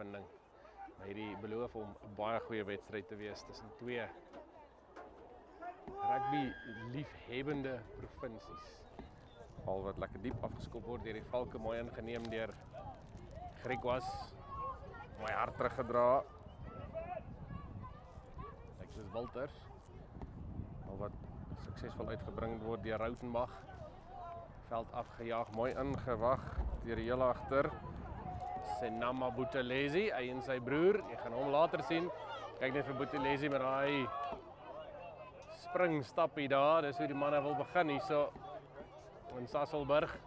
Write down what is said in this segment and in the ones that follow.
ondervinding. Maar hierdie beloof om 'n baie goeie wedstryd te wees tussen twee rugby liefhebbende provinsies. Bal wat lekker diep afgeskop word deur die Valke, mooi ingeneem deur Griquas. Mooi hard teruggedra. Lyk soos Walters. Al wat suksesvol uitgebring word deur Rautenbach. Veld afgejaag, mooi ingewag deur die heel agter. Senama Buthelezi, hy en sy broer. Jy gaan hom later sien. Kyk net vir Buthelezi met daai springstappie daar. Dis hoe die manne wil begin hierso in Sasolburg.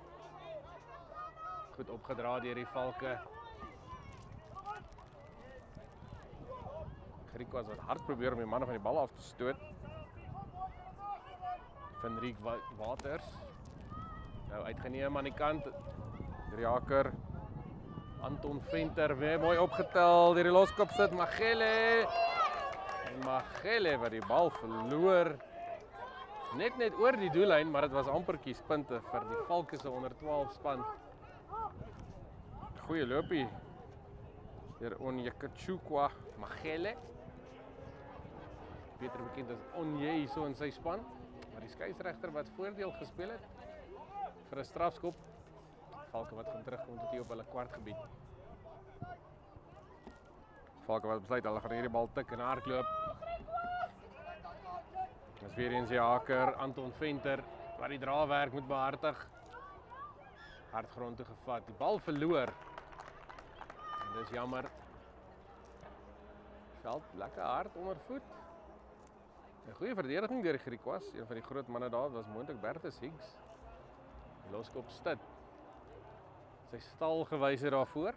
Goed opgedra deur die Valke. Griquas wat hard probeer om die manne van die bal af te stoot. Van Riek Waters. Nou uitgeneem aan die kant. Jaker. Anton Venter weer mooi opgetel. Deur die loskop sit Magele. En Magele wat die bal verloor. Net oor die doellyn, maar dit was amper kiespunte vir die Valke se onder 12 span. Goeie loopie. Deur Onyekachukwa Magele. Beter bekend as Onye so in sy span. Maar die skeieregter wat voordeel gespeel het vir 'n strafskop. Valke wat gaan terugkom tot hier op hulle kwartgebied. Valke wat besluit hulle gaan hierdie bal tik en hardloop. Dis weer eens Jaker, Anton Venter wat die draaiwerk moet behartig. Hard grond toe gevat, die bal verloor. En dis jammer. Veld lekker hard onder voet. 'n Goeie verdediging deur Griquas, een van die groot manne daar was moontlik Bertus Higgs. Die loskop Stit. Sy stal gewys het daarvoor.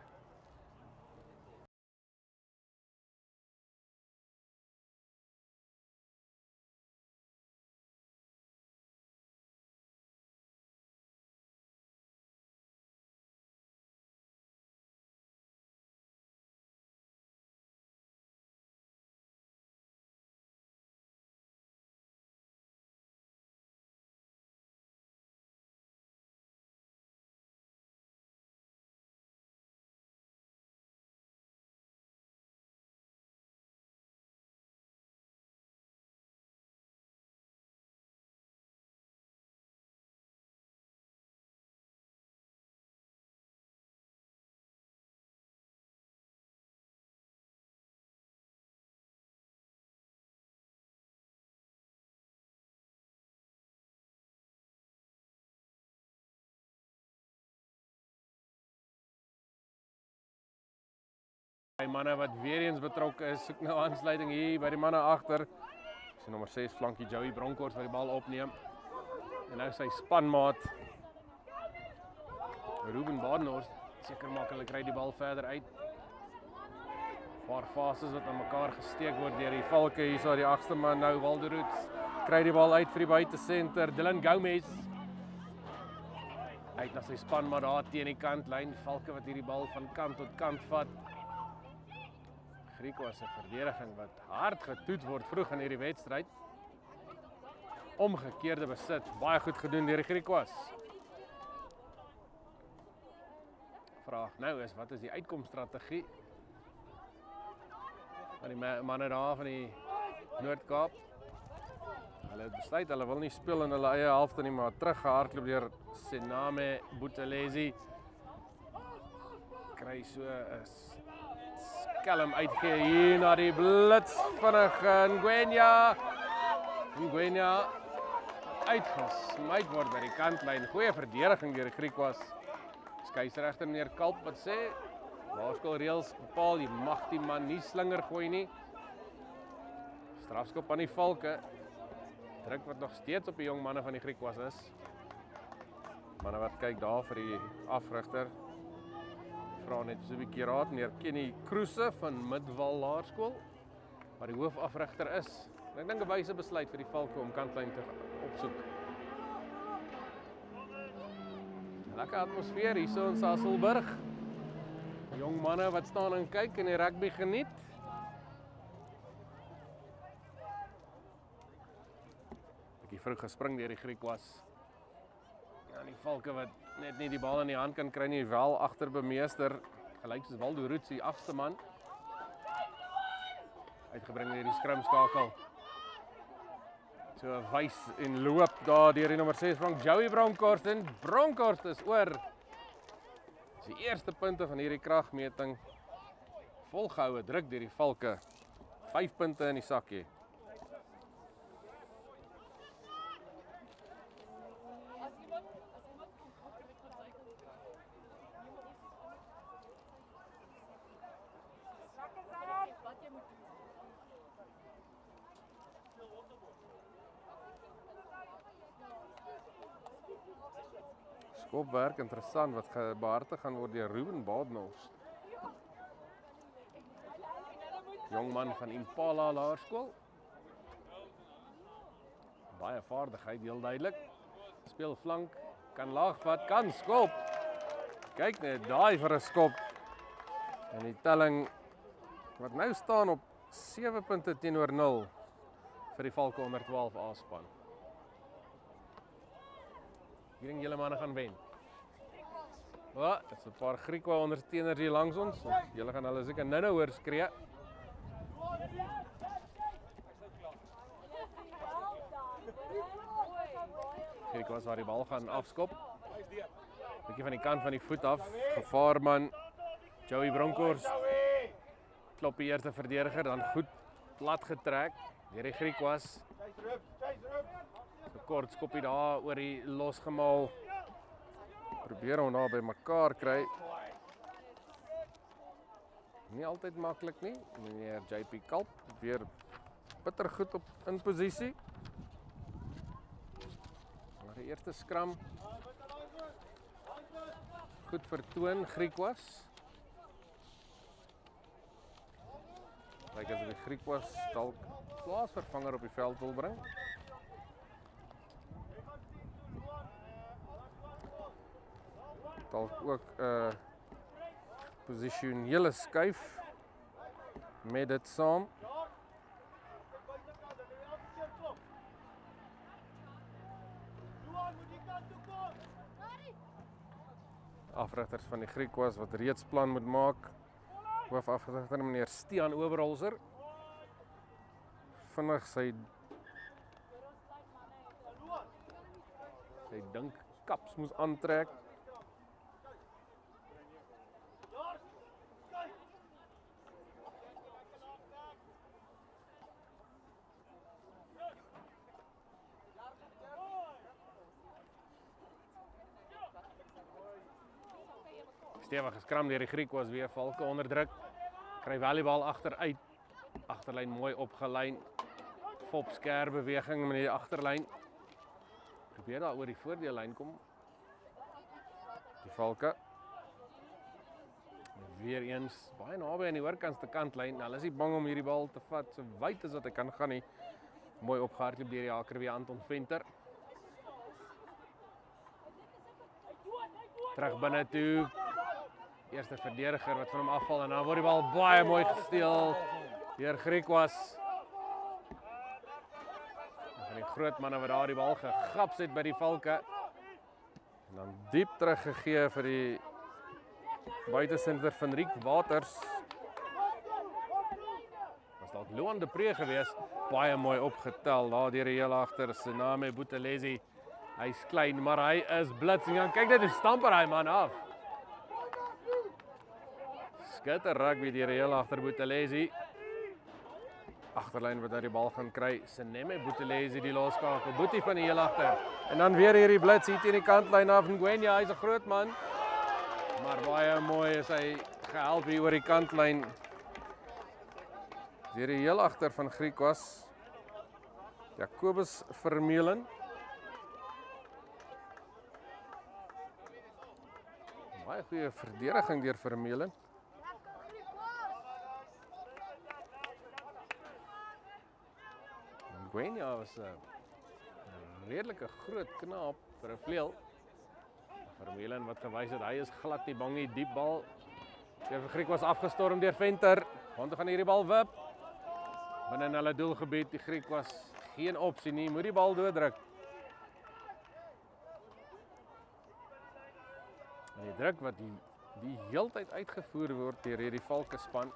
Die manne wat weer eens betrokke is, soek nou aansluiting hier by die manne agter. Sy nommer 6 flankie Joey Bronkhorst wat die bal opneem. En nou sy spanmaat Ruben Badenhorst, seker maak hulle kry die bal verder uit. Paar fases wat aan mekaar gesteek word deur die Valke hierso die agste man nou Walderoots kry die bal uit vir die buitesenter. Dylan Gomez uit na sy spanmaat daar teen die kantlyn. Valke wat hierdie bal van kant tot kant vat. Griquas se verdediging wat hard getoet word vroeg in hierdie wedstryd. Omgekeerde besit, baie goed gedoen deur Griquas. Vraag nou is, wat is die uitkomstrategie van die manne daar van die Noord-Kaap? Hulle het besluit, hulle wil nie speel in hulle eie helfte nie, maar teruggehardloop deur Sename Buthelezi. Kry so 'n skelm uitgee hier na die blits vinnige Ngwenya uitgesmyt word by die kantlyn. Goeie verdediging deur Griquas. Skeieregter meneer Kalp wat sê, laerskoolreëls bepaal jy mag die man nie slinger gooi nie. Strafskop aan die Valke. Druk wat nog steeds op die jong manne van die Griquas is. Manne wat kyk daar vir die afrigter. Vra net so 'n bietjie raad, meneer Kenny Kruse van Midwal Laerskool, waar die hoofafrigter is. En ek dink 'n wyse besluit vir die Valke om kantlyn te opsoek. Lekker atmosfeer hierso in Sasolburg. Jong manne wat staan en kyk en die rugby geniet. Bietjie vroeg gespring deur die Griquas. Ja, die Valke wat net nie die bal in die hand kan kry nie, wel agter bemeester. gelyk soos Waldo Roots, die 8ste man. Uitgebring deur die skrimskakel. So wys en loop daar deur die nommer 6 van Joey Bronkhorst en Bronkhorst is oor. Dis die eerste punte van hierdie kragmeting. Volgehoue druk deur die Valke. 5 punte in die sakkie. Skopwerk, interessant, wat behartig gaan word deur Ruben Badenhorst. Jongman van Impala Laerskool. Baie vaardigheid, heel duidelik. Speel flank, kan laag vat, kan skop. Kyk net, daai vir 'n skop. En die telling wat nou staan op 7 punte teenoor 0 vir die Valke onder 12 A-span. Ek dink julle manne gaan wen. Ja, dit is 'n paar Griekwa ondersteuners hier langs ons. Julle gaan hulle seker nou hoor skree. Griekwas waar die bal gaan afskop. Bietjie van die kant van die voet af. Gevaarman Joey Bronkhorst. Klop die eerste verdediger, dan goed plat getrek deur die Griekwas. So kort skoppie daar oor die losgemaal. Probeer hom daar by mekaar kry. Nie altyd maklik nie. Meneer JP Kalp weer bitter goed in posisie. Maar die eerste skram goed vertoon Griekwas. Lyk asof die Griekwas dalk plaasvervanger op die veld wil bring. Dalk ook 'n posisionele skuif met dit saam. Afrigters van die Griekwas wat reeds plan moet maak. Hoofafrigter meneer Stian Oberholzer. Vinnig sy dink kaps moes aantrek. Stewige skram deur die Griekwas weer Valke onder druk. Kry wel die bal agteruit. Agterlyn mooi opgelyn. Fop skerp beweging met die agterlyn. Probeer daar oor die voordeellyn kom. Die Valke. Weer eens baie naby aan die oorkantste kantlyn. Hulle is nie bang om hierdie bal te vat so wyd as wat hy kan gaan nie. Mooi opgehardloop deur die haker weer Anton Venter. Terug binne toe. Eerste verdediger wat van hom afval en dan word die bal baie mooi gesteel deur Griekwas. Van die groot manne wat daar die bal gegraps het by die Valke. En dan diep teruggegee vir die buitesenter van Riek Waters. Was dalk Loan de Pre gewees. Baie mooi opgetel daar deur die heel agter Sename Buthelezi. Hy's klein, maar hy is blits. En kyk net hoe stamper hy man af. Skitter rugby deur die heel agter Buthelezi. Agterlyn wat daar die bal gaan kry. Seneme Buthelezi die loskakel. Boetie van die heel agter. En dan weer hierdie blits hier teen die kantlyn af. Ngwenya, hy's 'n groot man. Maar baie mooi is hy gehelp hier oor die kantlyn. Deur die heel agter van Griekwas. Jacobus Vermeulen. Baie goeie verdediging deur Vermeulen. Ngwenya was 'n redelike groot knaap vir 'n vleuel. Vermeulen wat gewys het, hy is glad nie bang nie, diep bal. Die Griekwas afgestorm deur Venter. Want gaan hierdie bal wip. Binne in hulle doelgebied, die Griekwas geen opsie nie, moet die bal dooddruk. En die druk wat die die heeltyd uitgevoer word deur hierdie Valke span.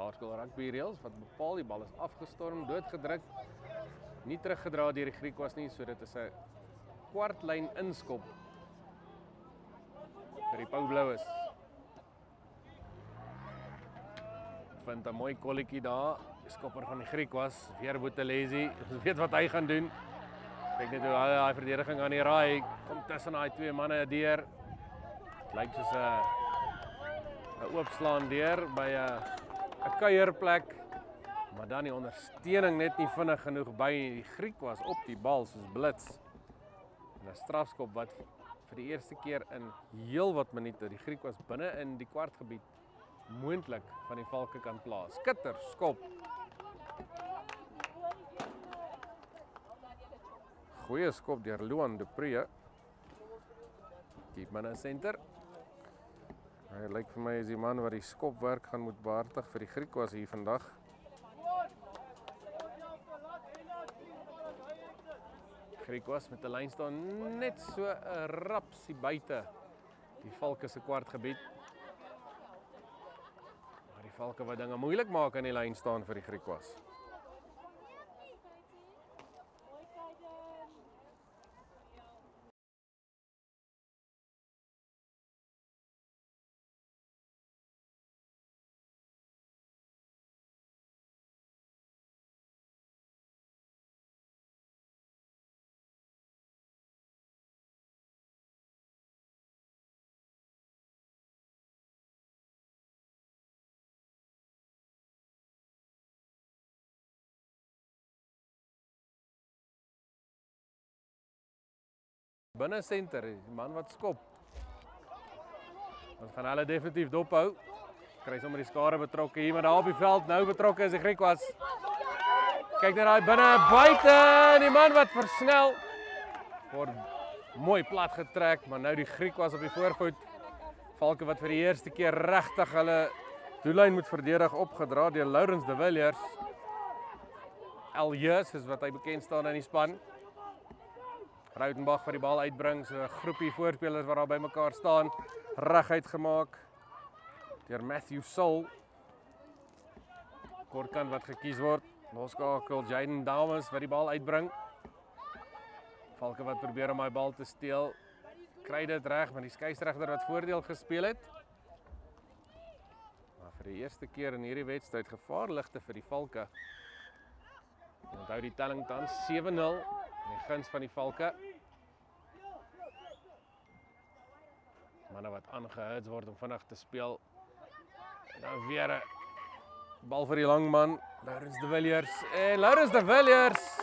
Laerskool rugby reëls wat bepaal die bal is afgestorm, doodgedruk, nie teruggedra deur die Griekwas nie, so dit is 'n kwartlyn inskop vir die Pau Bloues. Vind 'n mooi kolletjie daar, die skopper van die Griekwas, weer Buthelezi, ons weet wat hy gaan doen. Kyk net hoe hy verdediging aan die raai, kom tussen daai twee manne deur. Dit lyk soos 'n oopslaan deur by 'n kuierplek, maar dan die ondersteuning net nie vinnig genoeg by nie. Die Griekwas op die bal soos blits. En 'n strafskop wat vir die eerste keer in heelwat minute die Griekwas binne in die kwartgebied moontlik van die Valke kan plaas. Skitter skop. Goeie skop deur Luan de Pre. Diep binne senter. Hy lyk vir my is die man wat die skopwerk gaan moet behartig vir die Griekwas hier vandag. Griekwas met 'n lyn staan net so 'n rapsie buite die Valke se kwartgebied. Maar die Valke wat dinge moeilik maak aan die lyn staan vir die Griekwas. Binne senter, die man wat skop. Ons gaan hulle definitief dophou. Kry sommer die skare betrokke hier, maar daar op die veld nou betrokke is die Griekwas. Kyk net daai binne buite, die man wat versnel. Word mooi plat getrek, maar nou die Griekwas op die voorvoet. Valke wat vir die eerste keer regtig hulle doellyn moet verdedig opgedra deur Laurens de Villiers. Elias is wat hy bekend staan in die span. Rautenbach vir die bal uitbring, so 'n groepie voorspelers wat daar by mekaar staan, reguit gemaak deur Matthew Soul. Kortkant wat gekies word, loskakel Jaden Damas wat die bal uitbring. Valke wat probeer om daai bal te steel, kry dit reg, maar die skeieregter wat voordeel gespeel het. Maar vir die eerste keer in hierdie wedstryd gevaarligte vir die Valke. Onthou die telling tans 7-0 in die guns van die Valke. Manne wat aangehits word om vinnig te speel. En dan weer 'n bal vir die lang man, Laurens de Villiers. En Laurens de Villiers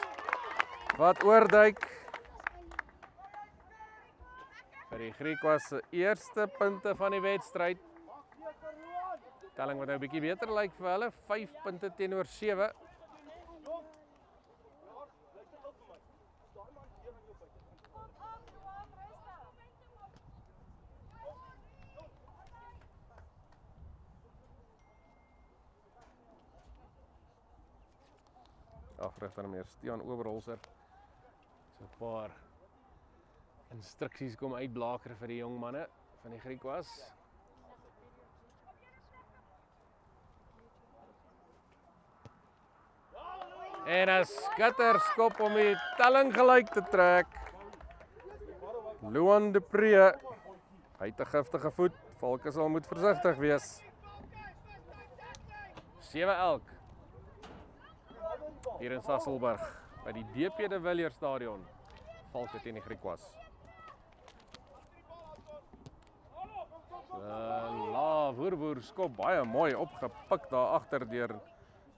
wat oorduik vir die Griekwas se eerste punte van die wedstryd. Telling wat nou 'n bietjie beter lyk vir hulle, 5 punte teenoor 7. Afrigter meneer Stian Oberholzer. So 'n paar instruksies kom uitblaker vir die jong manne van die Griekwas. En 'n skitterskop om die telling gelyk te trek. Luan de Pre. Hy het 'n giftige voet. Valke sal moet versigtig wees. 7 elk. Hier in Sasolburg, by die DP de Villiers stadion. Valke teen die Griekwas. Woerwoer skop baie mooi opgepik daar agter deur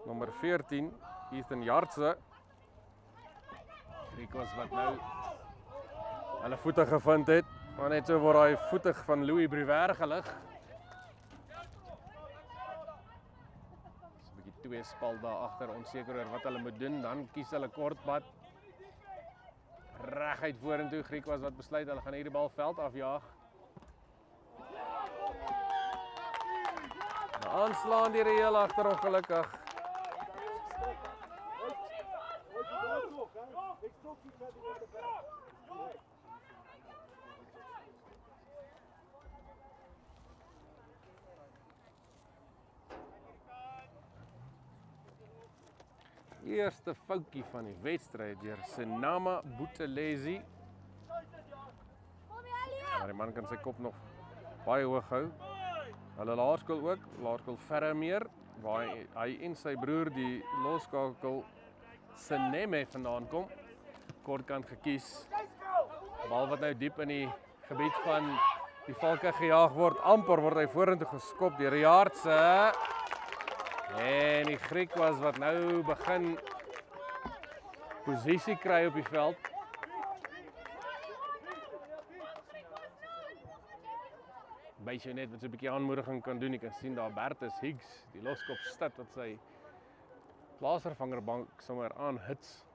nommer 14, Ethan Jartse. Griekwas wat nou hulle voete gevind het, maar net so word hy voetig van Louis Briver gelig. Twee spal daar agter, onseker oor wat hulle moet doen, dan kies hulle kortpad. Reguit vorentoe, Griekwas wat besluit hulle gaan hierdie bal veld afjaag. Aanslaan deur die heel agter ongelukkig. Eerste foutjie van die wedstryd deur Senama Buthelezi. Maar die man kan sy kop nog baie hoog hou. Hulle laerskool ook, laerskool Verremeer, waar hy en sy broer die loskakel Seneme vandaan kom. Kortkant gekies. Bal wat nou diep in die gebied van die Valke gejaag word. Amper word hy vorentoe geskop deur Jaartse. En die Griek was wat nou begin posisie kry op die veld. Bysie net wat so 'n bietjie aanmoediging kan doen. Jy kan sien daar Bertus Higgs, die loskop stad wat sy plaasvervangerbank sommer aanhits.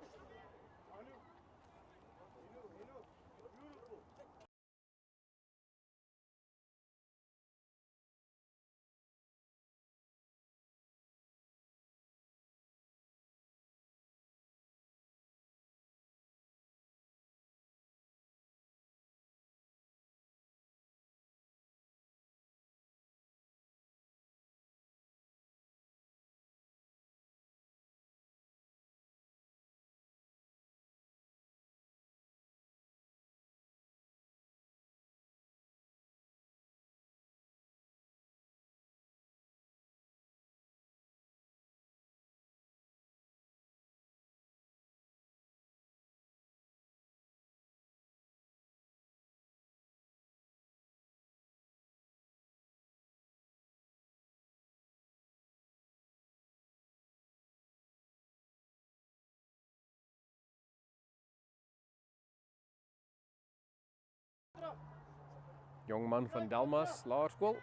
Jongman van Delmas Laerskool.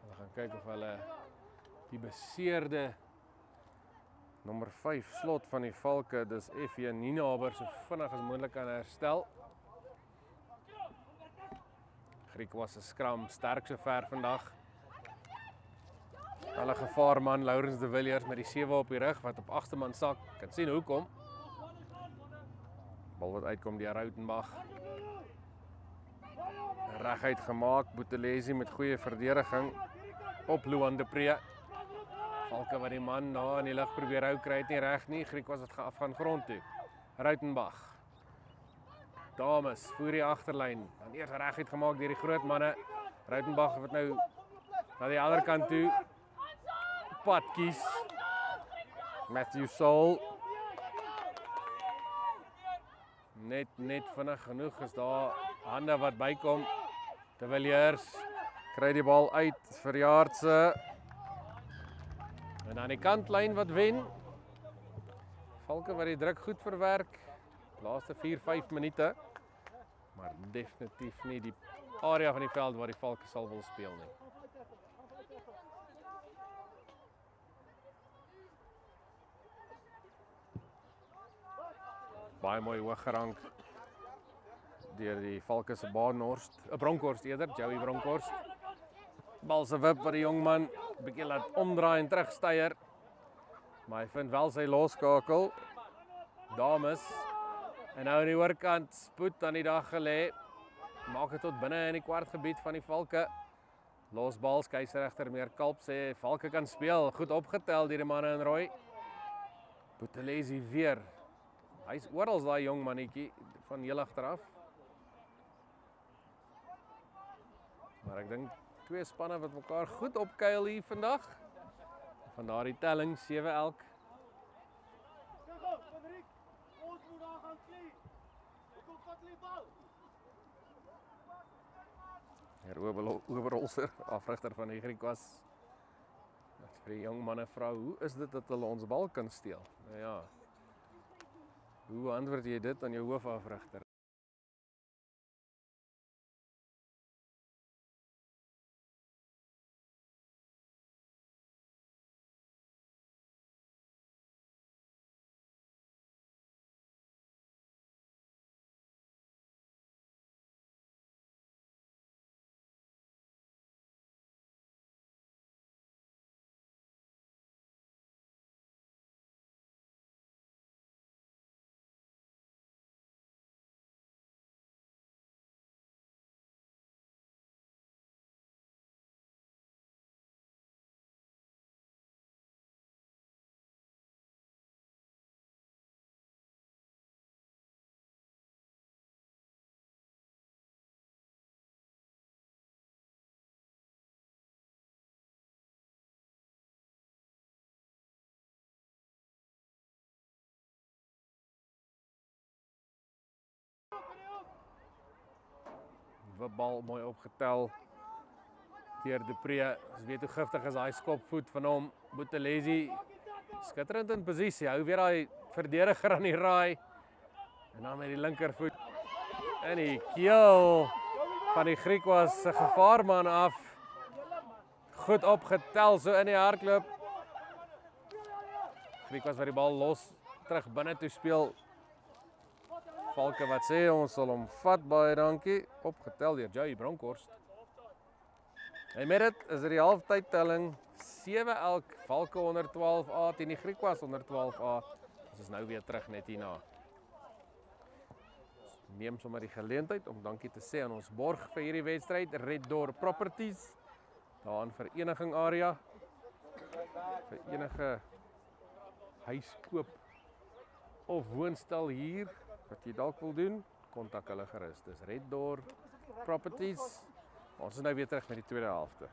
Hulle gaan kyk of hulle die beseerde nommer 5 slot van die Valke, dis F.J. Nienaber, so vinnig as moontlik kan herstel. Griek was 'n skram, sterk so ver vandag. Hulle gevaarman Laurens de Villiers met die 7 op die rug wat op agterman sak. Kan sien hoekom. Bal wat uitkom deur Rautenbach. Reguit gemaak, Buthelezi met goeie verdediging op Luan de Pre. Valke wat die man na in die lug probeer hou, kry het nie reg nie. Griek was dit afgaan grond toe. Rautenbach. Dames voor die agterlyn. Dan eers reguit gemaak deur die groot manne. Rautenbach wat nou na die ander kant toe pad kies. Matthew Soul. Net vinnig genoeg is daar hande wat bykom. De Villiers kry die bal uit vir Jaartse. En aan die kantlyn wat wen. Valke wat die druk goed verwerk. Laaste 4-5 minute. Maar definitief nie die area van die veld waar die Valke sal wil speel nie. Baie mooi hoog gerank deur die Valke se Bronkhorst, Bronkhorst eerder, Joey Bronkhorst. Bal se wip wat die jongman bietjie laat omdraai en terugstyer. Maar hy vind wel sy loskakel. Dames. En nou aan die oorkant spoed aan die dag gelê. Maak dit tot binne in die kwartgebied van die Valke. Losbal, skeieregter meer Kalp sê Valke kan speel. Goed opgetel deur die manne in rooi. Buthelezi weer. Hy's oral daai jong mannetjie van heel agteraf. Maar ek dink twee spanne wat mekaar goed opkuil hier vandag. Van daardie telling 7 elk. Heer Oberholzer, afrigter van die Griek was. As vir die jong manne vra, hoe is dit dat hulle ons bal kan steel? Nou ja. Hoe antwoord jy dit aan jou hoofafrigter? Nuwe bal mooi opgetel deur Du Preez. Ons weet hoe giftig is daai skopvoet van hom. Buthelezi skitterend in posisie. Hou weer daai verdediger aan die raai. En dan met die linkervoet in die keel van die Griquas se gevaarman af. Goed opgetel so in die hardloop. Griquas wat die bal los terug binne toe speel. Valke wat sê ons sal hom vat, baie dankie. Opgetel deur Joey Bronkhorst. En met dit is die halftydtelling 7 elk, Valke 112A teen die Griquas 112A. Ons is nou weer terug net hierna. Neem sommer die geleentheid om dankie te sê aan ons borg vir hierdie wedstryd, Red Door Properties, daar in Vereniging area. Vir enige huiskoop of woonstel hier wat jy dalk wil doen, kontak hulle gerus. Dis Red Door Properties. Ons is nou weer terug met die tweede helfte.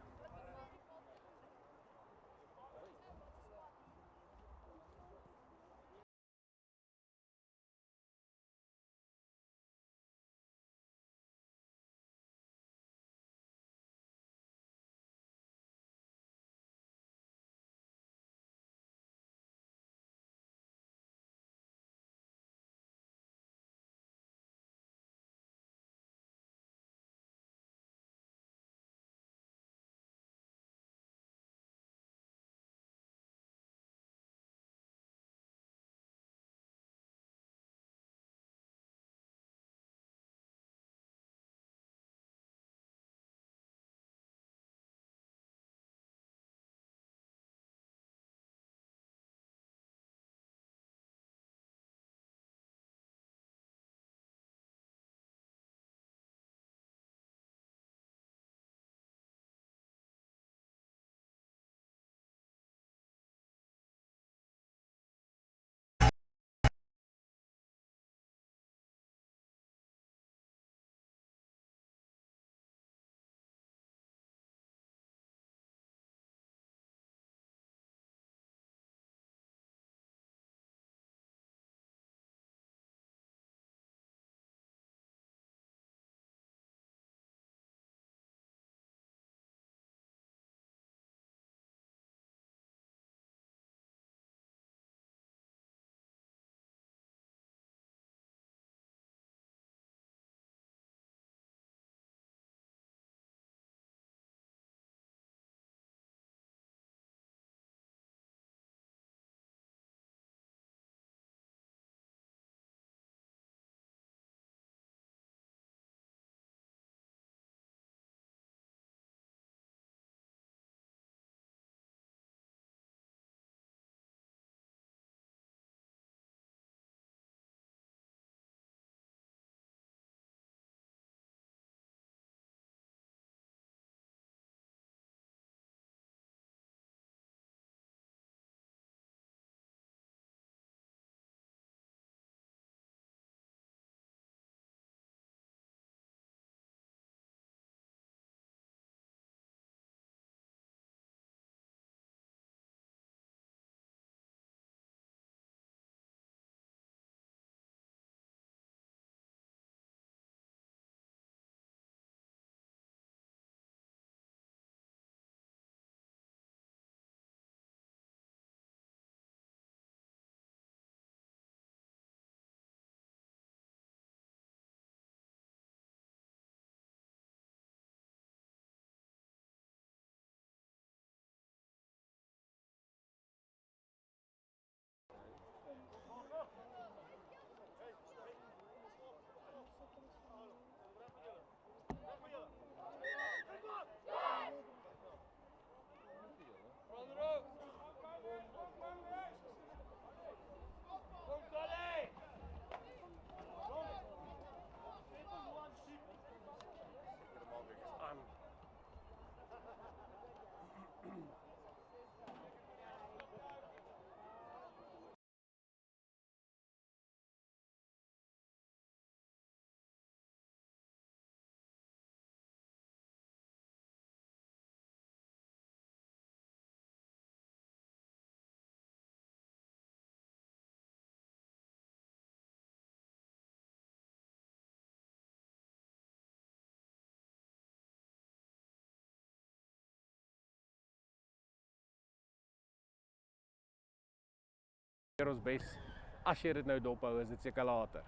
Ons bes, as jy dit nou dophou, is dit seker later.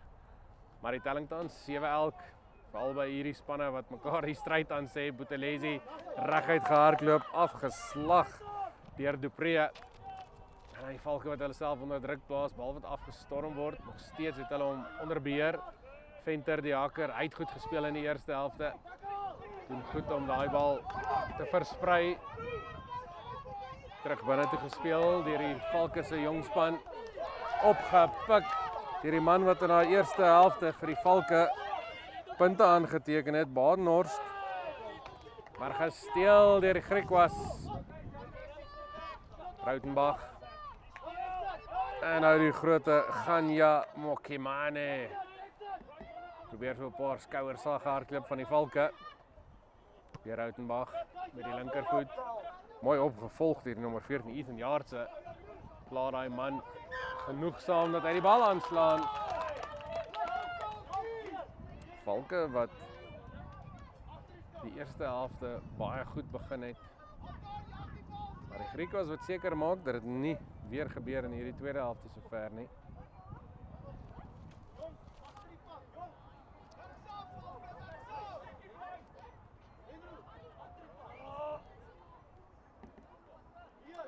Maar die telling tans 7-11, veral by hierdie spanne wat mekaar die stryd aan sê, Buthelezi reguit gehardloop, afgeslag deur Dupré. En die Valke wat hulle self onder druk plaas, bal wat afgestorm word, nog steeds het hulle hom onder beheer. Venter die haker, hy het goed gespeel in die eerste helfte. Doen goed om daai bal te versprei. Terug binne toe gespeel deur die Valke se jong span. Opgepik deur die man wat in daai eerste helfte vir die Valke punte aangeteken het, Badenhorst. Maar gesteel deur die Griekwas. Rautenbach. En nou die grote Ganya Mokimane. Probeer so 'n paar skouerslag hardloop van die Valke. Deur Rautenbach met die linkervoet. Mooi opgevolg deur die nommer 14 Ethan Jaartse. Klaar daai man genoegsaam dat hy die bal aanslaan. Valke wat die eerste helfte baie goed begin het. Maar die Griekwas wat seker maak dat dit nie weer gebeur in hierdie tweede helfte sover nie.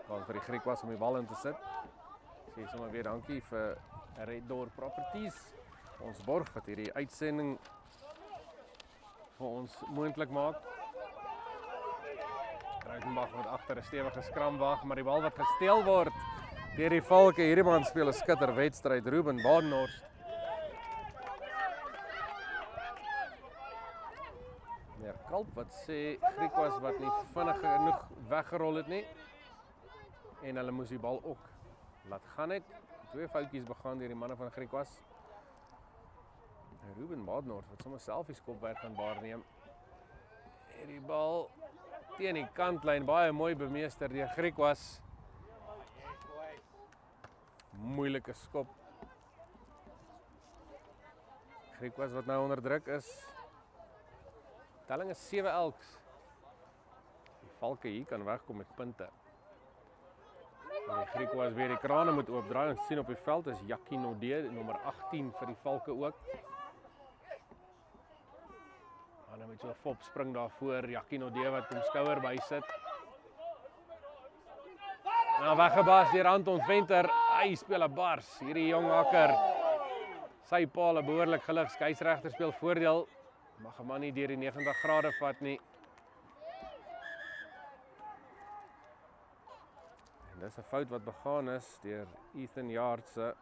Kans vir die Griekwas om die bal in te sit. Sê sommer weer dankie vir Red Door Properties. Ons borg wat hierdie uitsending vir ons moontlik maak. Rautenbach wat agter 'n stewige skram wag, maar die bal wat gesteel word deur die Valke. Hierdie man speel 'n skitterwedstryd, Ruben Badenhorst. Meneer Kalp wat sê Griekwas wat nie vinnig genoeg weggerol het nie. En hulle moes die bal ook laat gaan het. 2 foutjies begaan deur die manne van Griekwas. Ruben Badenhorst wat sommer self die skopwerk gaan waarneem. En die bal teen die kantlyn, baie mooi bemeester deur Griekwas. Moeilike skop. Griekwas wat nou onder druk is. Telling is 7-11. Die Valke hier kan wegkom met punte. En die Griekwas weer die krane moet oopdraai. Ons sien op die veld is Jackie Nodé, nommer 18 vir die Valke ook. En dan met so 'n fop spring daarvoor, Jackie Nodé wat hom skouer bysit. Nou weggebas deur Anton Venter. Hy speel 'n bars. Hierdie jong hakker. Sy paal behoorlik gelig. Skeieregter speel voordeel. Mag 'n man nie deur die 90 grade vat nie. En dis 'n fout wat begaan is deur Ethan Jaartse.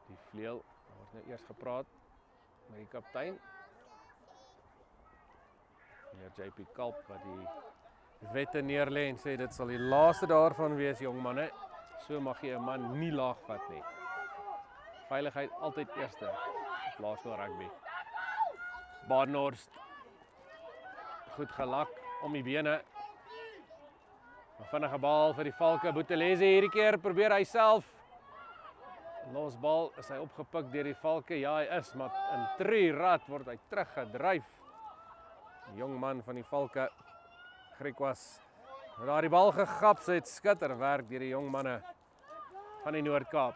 Die vleuel word nou eers gepraat met die kaptein. Meneer JP Kalp wat die wette neerlê en sê dit sal die laaste daarvan wees, jong manne. So mag jy 'n man nie laag vat nie. Veiligheid altyd eerste. Laerskool rugby. Badenhorst. Goed gelak om die bene. 'n Vinnige bal vir die Valke. Buthelezi hierdie keer probeer hy self. Los bal is hy opgepik deur die Valke. Ja, hy is, maar in 3 rad word hy teruggedryf. Die jong man van die Valke, Griekwas, het daar die bal gegap, sy het skitterwerk deur die jong manne van die Noord-Kaap.